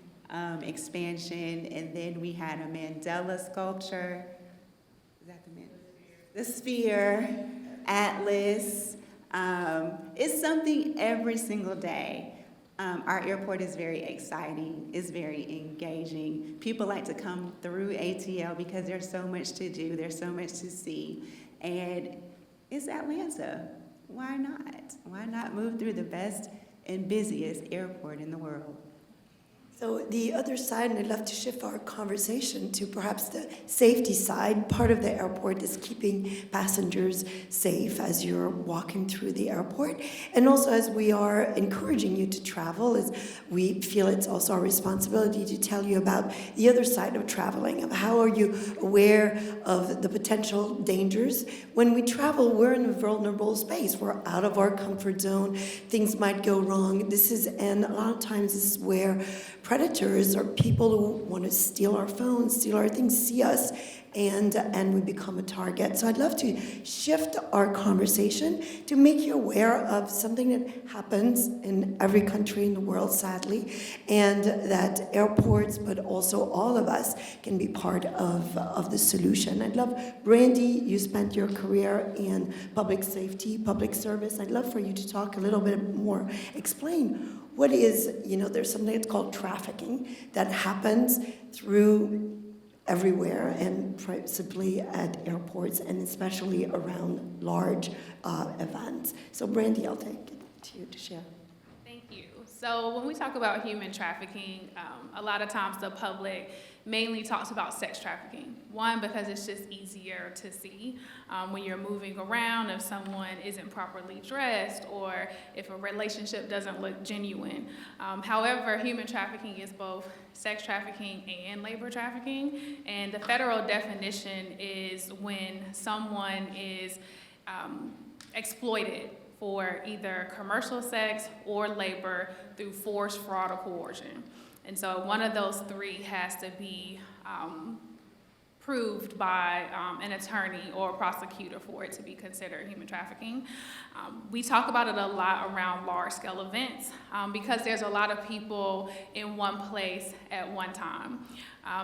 expansion, and then we had a Mandela sculpture. Is that the Sphere, Atlas. It's something every single day. Our airport is very exciting, it's very engaging. People like to come through ATL because there's so much to do, there's so much to see. And it's Atlanta. Why not? Why not move through the best and busiest airport in the world? So the other side, and I'd love to shift our conversation to perhaps the safety side. Part of the airport is keeping passengers safe as you're walking through the airport. And also as we are encouraging you to travel, as we feel it's also our responsibility to tell you about the other side of traveling, of how are you aware of the potential dangers. When we travel, we're in a vulnerable space. We're out of our comfort zone. Things might go wrong. And a lot of times this is where predators or people who want to steal our phones, steal our things, see us, and we become a target. So I'd love to shift our conversation to make you aware of something that happens in every country in the world, sadly, and that airports, but also all of us, can be part of the solution. I'd love, Brandy, you spent your career in public safety, public service. I'd love for you to talk a little bit more, explain what is, there's something that's called trafficking that happens through everywhere and principally at airports and especially around large events. So Brandy, I'll take it to you to share. Thank you. So when we talk about human trafficking, a lot of times the public mainly talks about sex trafficking. One, because it's just easier to see when you're moving around, if someone isn't properly dressed or if a relationship doesn't look genuine. However, human trafficking is both sex trafficking and labor trafficking, and the federal definition is when someone is exploited for either commercial sex or labor through force, fraud, or coercion. And so one of those three has to be proved by an attorney or a prosecutor for it to be considered human trafficking. We talk about it a lot around large-scale events because there's a lot of people in one place at one time.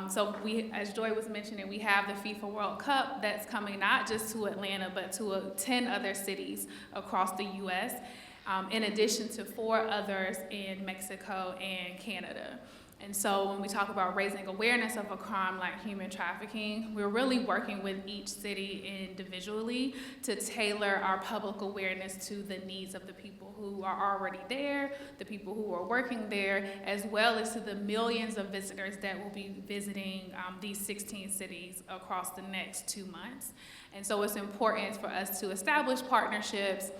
So we, as Joy was mentioning, we have the FIFA World Cup that's coming not just to Atlanta, but to 10 other cities across the U.S., in addition to 4 others in Mexico and Canada. And so when we talk about raising awareness of a crime like human trafficking, we're really working with each city individually to tailor our public awareness to the needs of the people who are already there, the people who are working there, as well as to the millions of visitors that will be visiting these 16 cities across the next 2 months. And so it's important for us to establish partnerships,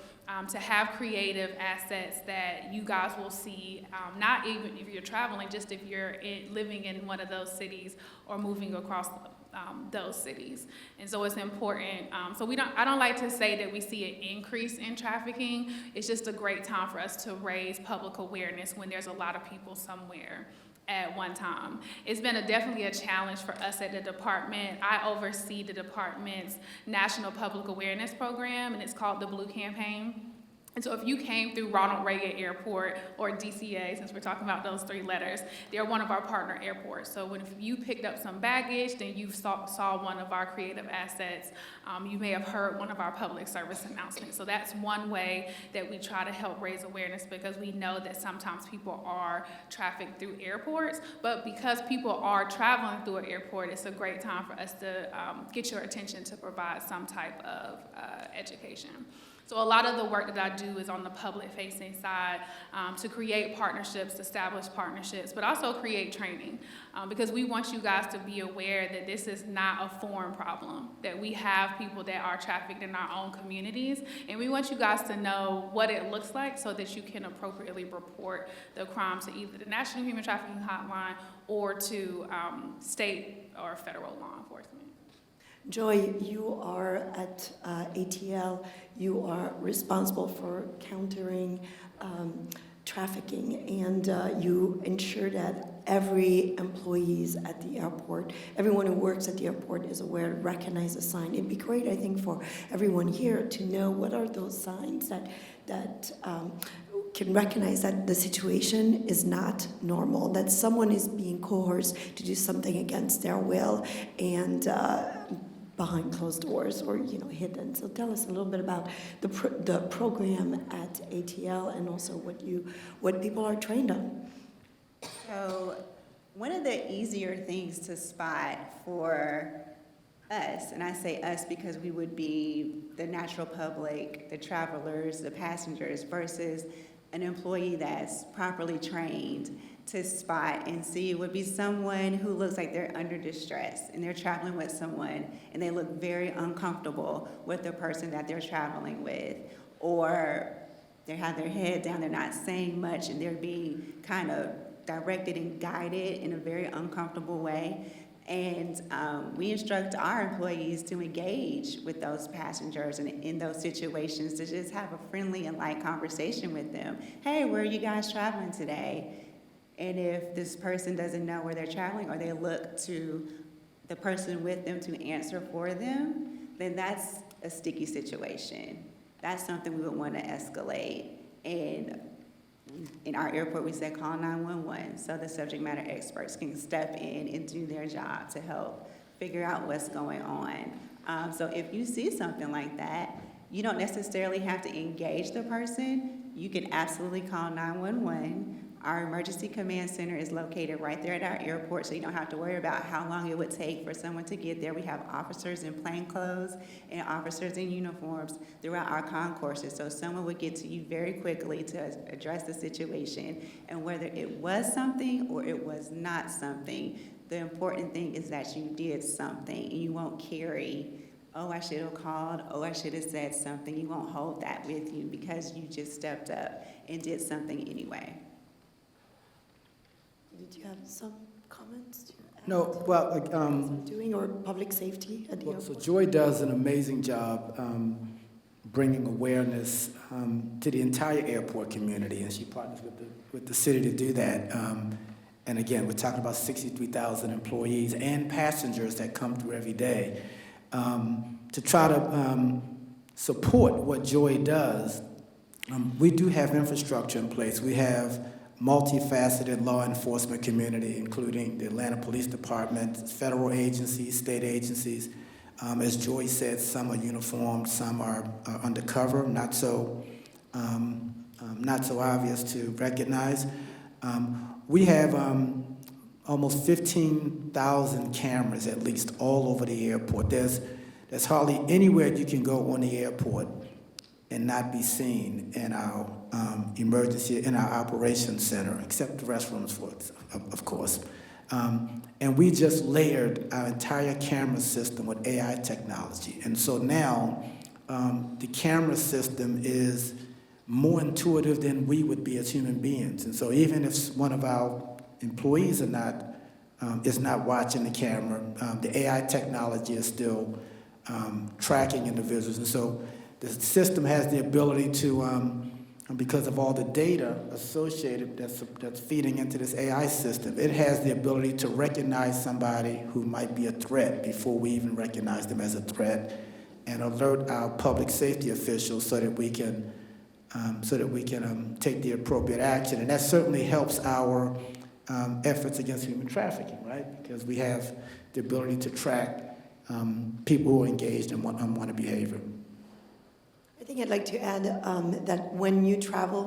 to have creative assets that you guys will see, not even if you're traveling, just if you're living in one of those cities or moving across those cities. And so it's important. So I don't like to say that we see an increase in trafficking. It's just a great time for us to raise public awareness when there's a lot of people somewhere at one time. It's been definitely a challenge for us at the department. I oversee the department's National Public Awareness Program, and it's called the Blue Campaign. And so if you came through Ronald Reagan Airport or DCA, since we're talking about those 3 letters, they're one of our partner airports. So if you picked up some baggage, then you saw one of our creative assets. You may have heard one of our public service announcements. So that's one way that we try to help raise awareness, because we know that sometimes people are trafficked through airports. But because people are traveling through an airport, it's a great time for us to get your attention to provide some type of education. So a lot of the work that I do is on the public-facing side, to create partnerships, establish partnerships, but also create training, because we want you guys to be aware that this is not a foreign problem, that we have people that are trafficked in our own communities, and we want you guys to know what it looks like so that you can appropriately report the crime to either the National Human Trafficking Hotline or to state or federal law enforcement. Joy, you are at ATL. You are responsible for countering trafficking, and you ensure that every employees at the airport, everyone who works at the airport is aware to recognize a sign. It'd be great, I think, for everyone here to know what are those signs that can recognize that the situation is not normal, that someone is being coerced to do something against their will, and behind closed doors or hidden. So tell us a little bit about the program at ATL, and also what people are trained on. So one of the easier things to spot for us, and I say us because we would be the natural public, the travelers, the passengers, versus an employee that's properly trained to spot and see, would be someone who looks like they're under distress and they're traveling with someone and they look very uncomfortable with the person that they're traveling with, or they have their head down, they're not saying much, and they're being kind of directed and guided in a very uncomfortable way. And we instruct our employees to engage with those passengers and in those situations, to just have a friendly and light conversation with them. Hey, where are you guys traveling today? And if this person doesn't know where they're traveling, or they look to the person with them to answer for them, then that's a sticky situation. That's something we would want to escalate. And in our airport, we said call 911, so the subject matter experts can step in and do their job to help figure out what's going on. So if you see something like that, you don't necessarily have to engage the person. You can absolutely call 911. Our emergency command center is located right there at our airport, so you don't have to worry about how long it would take for someone to get there. We have officers in plain clothes and officers in uniforms throughout our concourses, so someone would get to you very quickly to address the situation. And whether it was something or it was not something, the important thing is that you did something, and you won't carry, oh, I should have called, oh, I should have said something. You won't hold that with you because you just stepped up and did something anyway. Did you have some comments to add? No, well, Doing or public safety at the well, airport? so Joy does an amazing job bringing awareness to the entire airport community, and she partners with the city to do that. And again, we're talking about 63,000 employees and passengers that come through every day. To try to support what Joy does, we do have infrastructure in place. We have multifaceted law enforcement community, including the Atlanta Police Department, federal agencies, state agencies. As Joy said, some are uniformed, some are undercover, not so obvious to recognize. We have almost 15,000 cameras at least all over the airport. There's hardly anywhere you can go on the airport and not be seen in our in our operations center, except the restrooms, of course. And we just layered our entire camera system with AI technology. And so now the camera system is more intuitive than we would be as human beings. And so even if one of our employees is not watching the camera, the AI technology is still tracking individuals. And so the system has the ability to, because of all the data associated that's feeding into this AI system, it has the ability to recognize somebody who might be a threat before we even recognize them as a threat, and alert our public safety officials so that we can take the appropriate action. And that certainly helps our efforts against human trafficking, right? Because we have the ability to track people who are engaged in unwanted behavior. I think I'd like to add that when you travel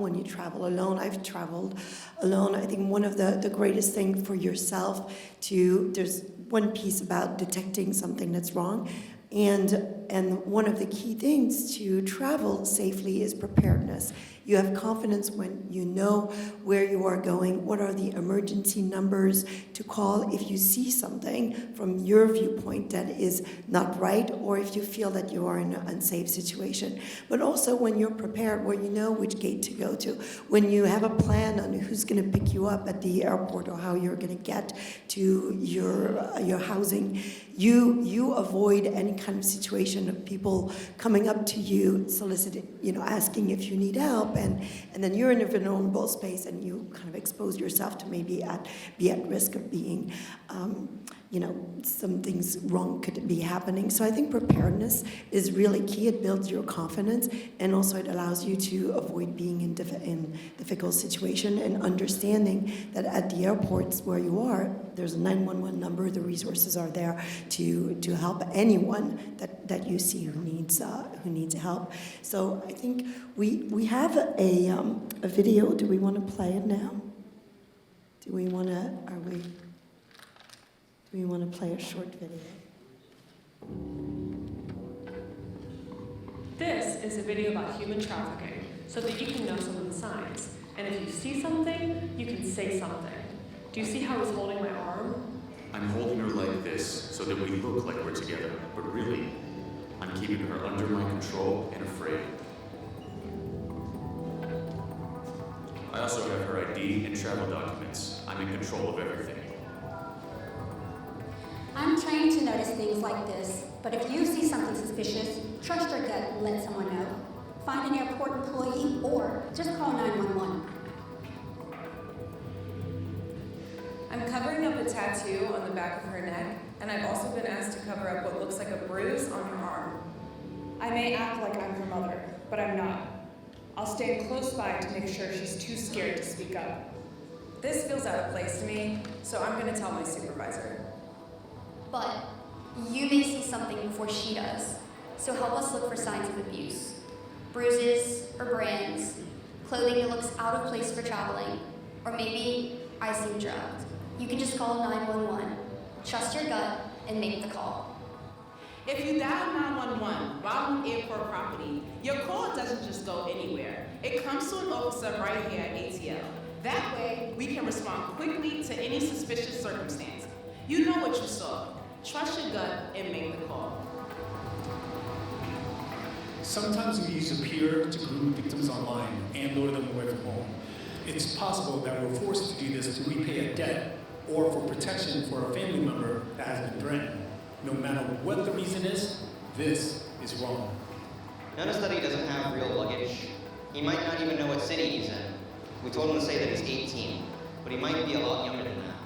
alone, I've traveled alone, I think one of the greatest things for yourself there's one piece about detecting something that's wrong, and one of the key things to travel safely is preparedness. You have confidence when you know where you are going, what are the emergency numbers to call if you see something from your viewpoint that is not right, or if you feel that you are in an unsafe situation. But also when you're prepared, where you know which gate to go to, when you have a plan on who's going to pick you up at the airport or how you're going to get to your housing, you avoid any kind of situation of people coming up to you, soliciting, asking if you need help, and then you're in a vulnerable space and you kind of expose yourself to maybe be at risk of being, some things wrong could be happening. So I think preparedness is really key. It builds your confidence, and also it allows you to avoid being in difficult situation, and understanding that at the airports where you are, there's a 911 number. The resources are there to help anyone that you see who needs help. So I think we have a video. Do we want to play it now? Do we want to play a short video? This is a video about human trafficking, so that you can know some of the signs. And if you see something, you can say something. Do you see how he's holding my arm? I'm holding her like this so that we look like we're together, but really, I'm keeping her under my control and afraid. I also have her ID and travel documents. I'm in control of everything. I'm trained to notice things like this, but if you see something suspicious, trust your gut and let someone know. Find an airport employee or just call 911. I'm covering up a tattoo on the back of her neck, and I've also been asked to cover up what looks like a bruise on her arm. I may act like I'm her mother, but I'm not. I'll stand close by to make sure she's too scared to speak up. This feels out of place to me, so I'm going to tell my supervisor. But you may see something before she does, so help us look for signs of abuse. Bruises or brands, clothing that looks out of place for traveling, or maybe I seem drugged. You can just call 911. Trust your gut and make the call. If you dial 911 while on airport property, your call doesn't just go anywhere. It comes to an officer right here at ATL. That way, we can respond quickly to any suspicious circumstance. You know what you saw. Trust your gut and make the call. Sometimes we use a peer to groom victims online and lure them away from home. It's possible that we're forced to do this to repay a debt or for protection for a family member that has been threatened. No matter what the reason is, this is wrong. Notice that he doesn't have real luggage. He might not even know what city he's in. We told him to say that he's 18, but he might be a lot younger than that.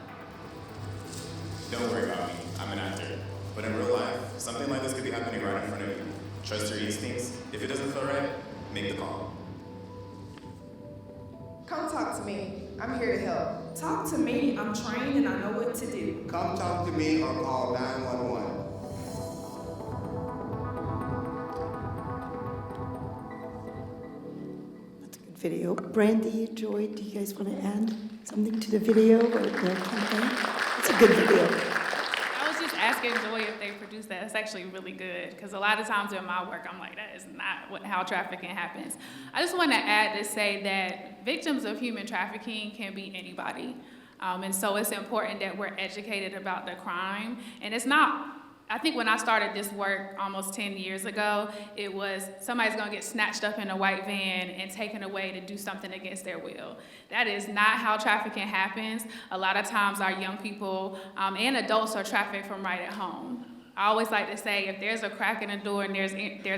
Don't worry about me. I'm an actor. But in real life, something like this could be happening right in front of you. Trust your instincts. If it doesn't feel right, make the call. Come talk to me. I'm here to help. Talk to me. I'm trained and I know what to do. Come talk to me or call 911. That's a good video. Brandy, Joy, do you guys want to add something to the video or the campaign? It's a good video. I was just asking Joy if they produced that. It's actually really good, because a lot of times in my work, I'm like, that is not how trafficking happens. I just want to add to say that victims of human trafficking can be anybody. And so it's important that we're educated about the crime. And it's not, I think when I started this work almost 10 years ago, it was somebody's gonna get snatched up in a white van and taken away to do something against their will. That is not how trafficking happens. A lot of times our young people and adults are trafficked from right at home. I always like to say, if there's a crack in the door and there's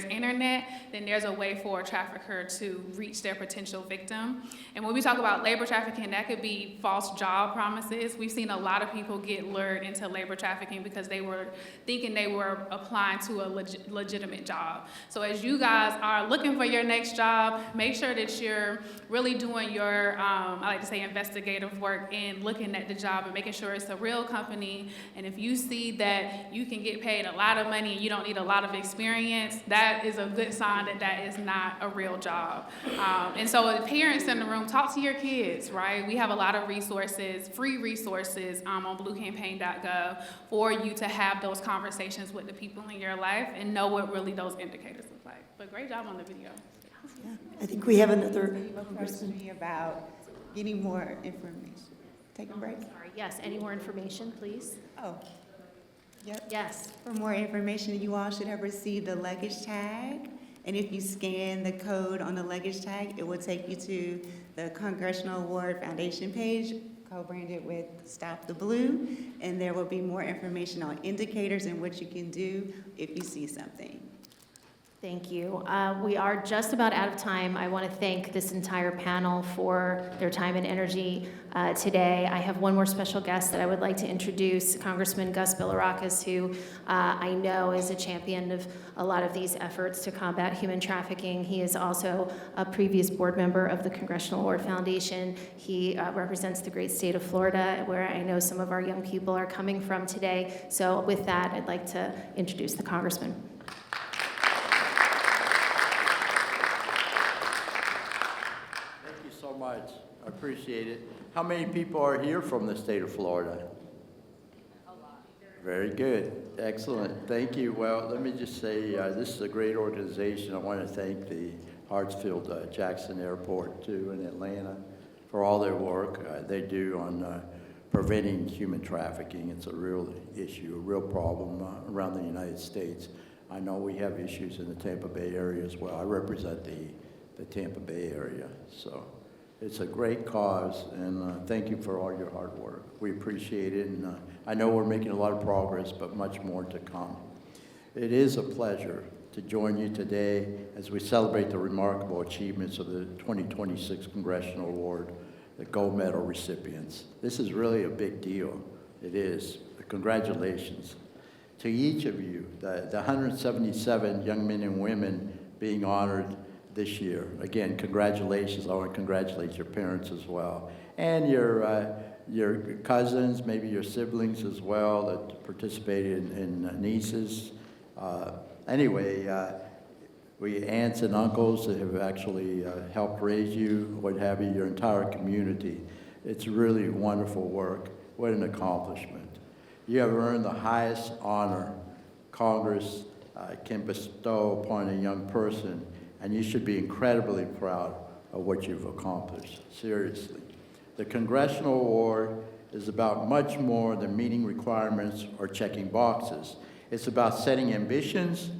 internet, then there's a way for a trafficker to reach their potential victim. And when we talk about labor trafficking, that could be false job promises. We've seen a lot of people get lured into labor trafficking because they were thinking they were applying to a legitimate job. So as you guys are looking for your next job, make sure that you're really doing your, I like to say, investigative work and looking at the job and making sure it's a real company. And if you see that you can get paid a lot of money and you don't need a lot of experience, that is a good sign that that is not a real job. And so the parents in the room, talk to your kids, right? We have a lot of resources, free resources on bluecampaign.gov for you to have those conversations with the people in your life and know what really those indicators look like. But great job on the video. Yeah, I think we have another question about getting more information. Take a break. Sorry, yes, any more information, please? Oh. Yep. Yes. For more information, you all should have received the luggage tag. And if you scan the code on the luggage tag, it will take you to the Congressional Award Foundation page, co-branded with Stop the Blue. And there will be more information on indicators and what you can do if you see something. Thank you. We are just about out of time. I want to thank this entire panel for their time and energy today. I have one more special guest that I would like to introduce, Congressman Gus Bilirakis, who I know is a champion of a lot of these efforts to combat human trafficking. He is also a previous board member of the Congressional Award Foundation. He represents the great state of Florida, where I know some of our young people are coming from today. So with that, I'd like to introduce the Congressman. So much. I appreciate it. How many people are here from the state of Florida? A lot. Very good. Excellent. Thank you. Well, let me just say this is a great organization. I want to thank the Hartsfield-Jackson Airport, too, in Atlanta for all their work they do on preventing human trafficking. It's a real issue, a real problem around the United States. I know we have issues in the Tampa Bay area as well. I represent the Tampa Bay area, so it's a great cause, and thank you for all your hard work. We appreciate it, and I know we're making a lot of progress, but much more to come. It is a pleasure to join you today as we celebrate the remarkable achievements of the 2026 Congressional Award, the gold medal recipients. This is really a big deal. It is. Congratulations. To each of you, the 177 young men and women being honored this year. Again, congratulations. I want to congratulate your parents as well. And your cousins, maybe your siblings as well that participated in nieces. We aunts and uncles that have actually helped raise you, what have you, your entire community. It's really wonderful work. What an accomplishment. You have earned the highest honor Congress can bestow upon a young person, and you should be incredibly proud of what you've accomplished, seriously. The Congressional Award is about much more than meeting requirements or checking boxes. It's about setting ambitious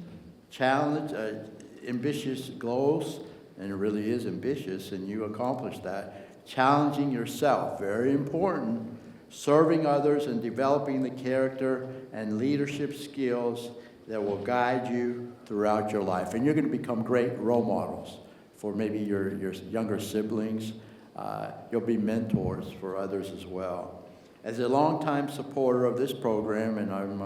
goals, and it really is ambitious, and you accomplished that. Challenging yourself, very important. Serving others and developing the character and leadership skills that will guide you throughout your life. And you're going to become great role models for maybe your younger siblings. You'll be mentors for others as well. As a longtime supporter of this program, and I'm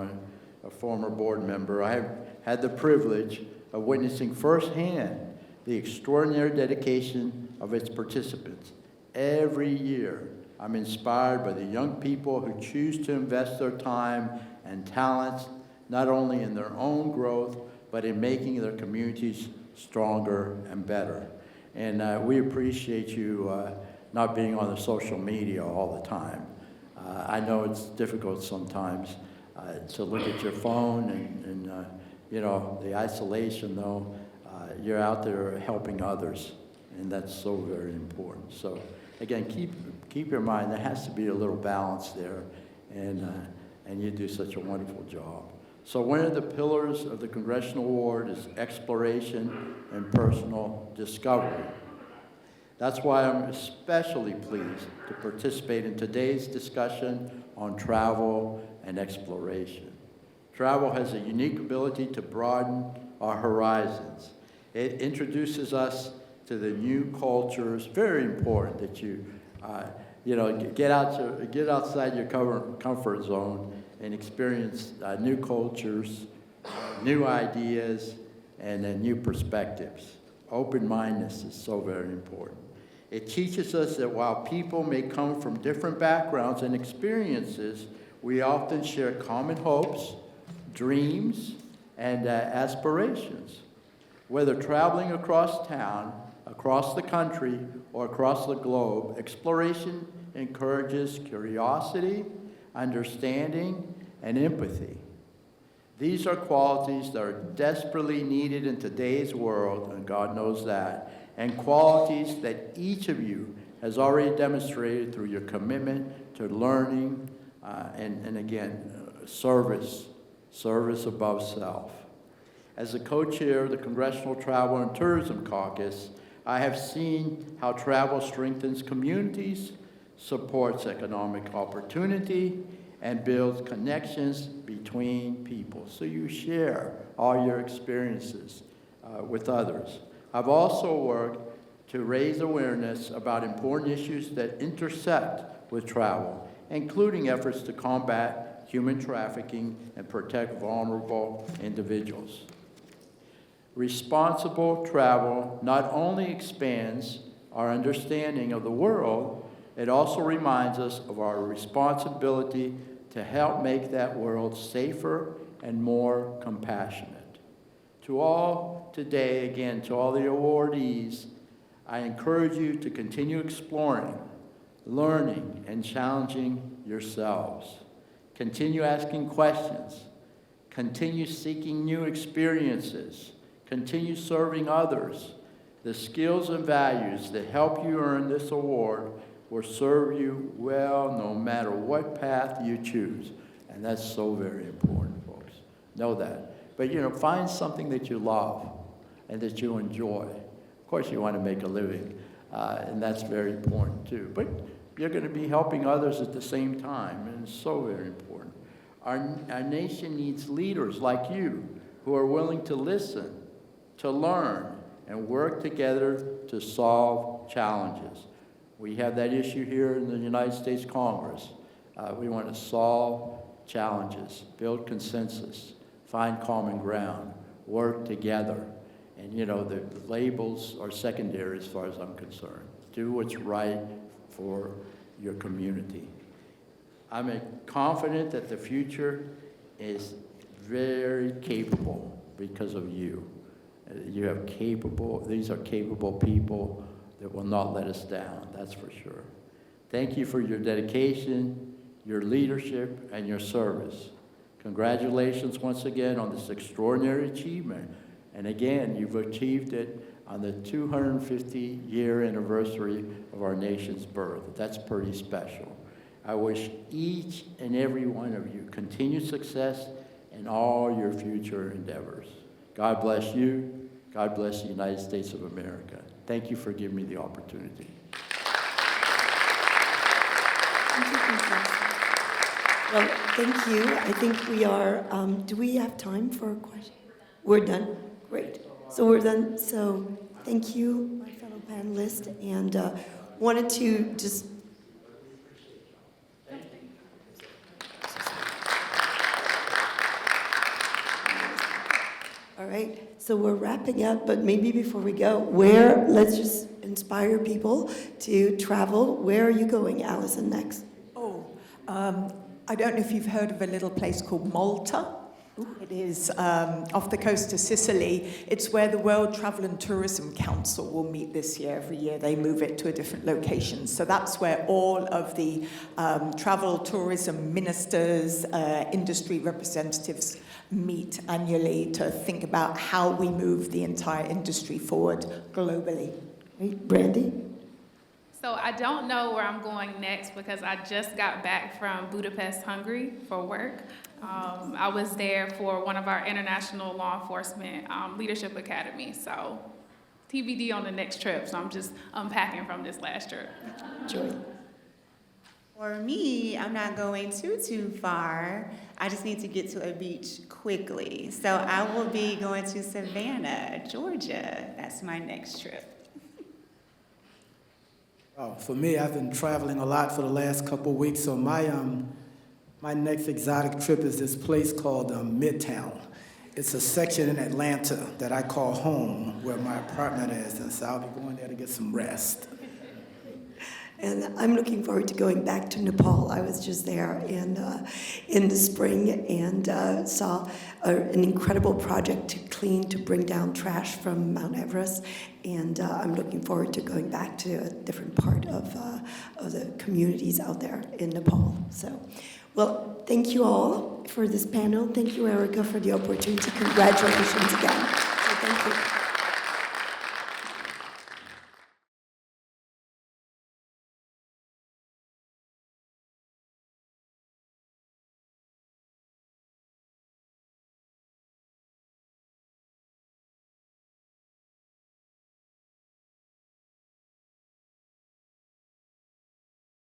a former board member, I have had the privilege of witnessing firsthand the extraordinary dedication of its participants. Every year, I'm inspired by the young people who choose to invest their time and talents not only in their own growth, but in making their communities stronger and better. And we appreciate you not being on the social media all the time. I know it's difficult sometimes to look at your phone and you know, the isolation though, you're out there helping others, and that's so very important. So again, keep your mind, there has to be a little balance there, and you do such a wonderful job. So one of the pillars of the Congressional Award is exploration and personal discovery. That's why I'm especially pleased to participate in today's discussion on travel and exploration. Travel has a unique ability to broaden our horizons. It introduces us to the new cultures. Very important that you, get outside your comfort zone and experience new cultures, new ideas, and new perspectives. Open-mindedness is so very important. It teaches us that while people may come from different backgrounds and experiences, we often share common hopes, dreams, and aspirations. Whether traveling across town, across the country, or across the globe, exploration encourages curiosity, understanding, and empathy. These are qualities that are desperately needed in today's world, and God knows that, and qualities that each of you has already demonstrated through your commitment to learning and again, service above self. As the co-chair of the Congressional Travel and Tourism Caucus, I have seen how travel strengthens communities, supports economic opportunity, and builds connections between people. So you share all your experiences with others. I've also worked to raise awareness about important issues that intersect with travel, including efforts to combat human trafficking and protect vulnerable individuals. Responsible travel not only expands our understanding of the world, it also reminds us of our responsibility to help make that world safer and more compassionate. To all today, again, to all the awardees, I encourage you to continue exploring, learning, and challenging yourselves. Continue asking questions. Continue seeking new experiences. Continue serving others. The skills and values that help you earn this award will serve you well no matter what path you choose. And that's so very important, folks. Know that. But, find something that you love and that you enjoy. Of course, you want to make a living, and that's very important too. But you're going to be helping others at the same time, and it's so very important. Our nation needs leaders like you who are willing to listen, to learn, and work together to solve challenges. We have that issue here in the United States Congress. We want to solve challenges, build consensus, find common ground, work together. And the labels are secondary as far as I'm concerned. Do what's right for your community. I'm confident that the future is very capable because of you. These are capable people that will not let us down, that's for sure. Thank you for your dedication, your leadership, and your service. Congratulations once again on this extraordinary achievement. And again, you've achieved it on the 250-year anniversary of our nation's birth. That's pretty special. I wish each and every one of you continued success in all your future endeavors. God bless you. God bless the United States of America. Thank you for giving me the opportunity. Well, thank you. I think we are, do we have time for a question? We're done? Great. So we're done. So thank you, my fellow panelists, and wanted to just... All right, so we're wrapping up, but maybe before we go, let's just inspire people to travel. Where are you going, Allison, next? I don't know if you've heard of a little place called Malta. It is off the coast of Sicily. It's where the World Travel and Tourism Council will meet this year. Every year they move it to a different location. So that's where all of the travel, tourism ministers, industry representatives meet annually to think about how we move the entire industry forward globally. Brandy? So I don't know where I'm going next because I just got back from Budapest, Hungary for work. I was there for one of our international law enforcement leadership academy. So TBD on the next trip. So I'm just unpacking from this last trip. Joy? For me, I'm not going too far. I just need to get to a beach quickly. So I will be going to Savannah, Georgia. That's my next trip. Oh, for me, I've been traveling a lot for the last couple of weeks, so my next exotic trip is this place called Midtown. It's a section in Atlanta that I call home, where my apartment is, and so I'll be going there to get some rest. And I'm looking forward to going back to Nepal. I was just there in the spring and saw an incredible project to bring down trash from Mount Everest. And I'm looking forward to going back to a different part of the communities out there in Nepal. So, well, thank you all for this panel. Thank you, Erica, for the opportunity. Congratulations again. So thank you.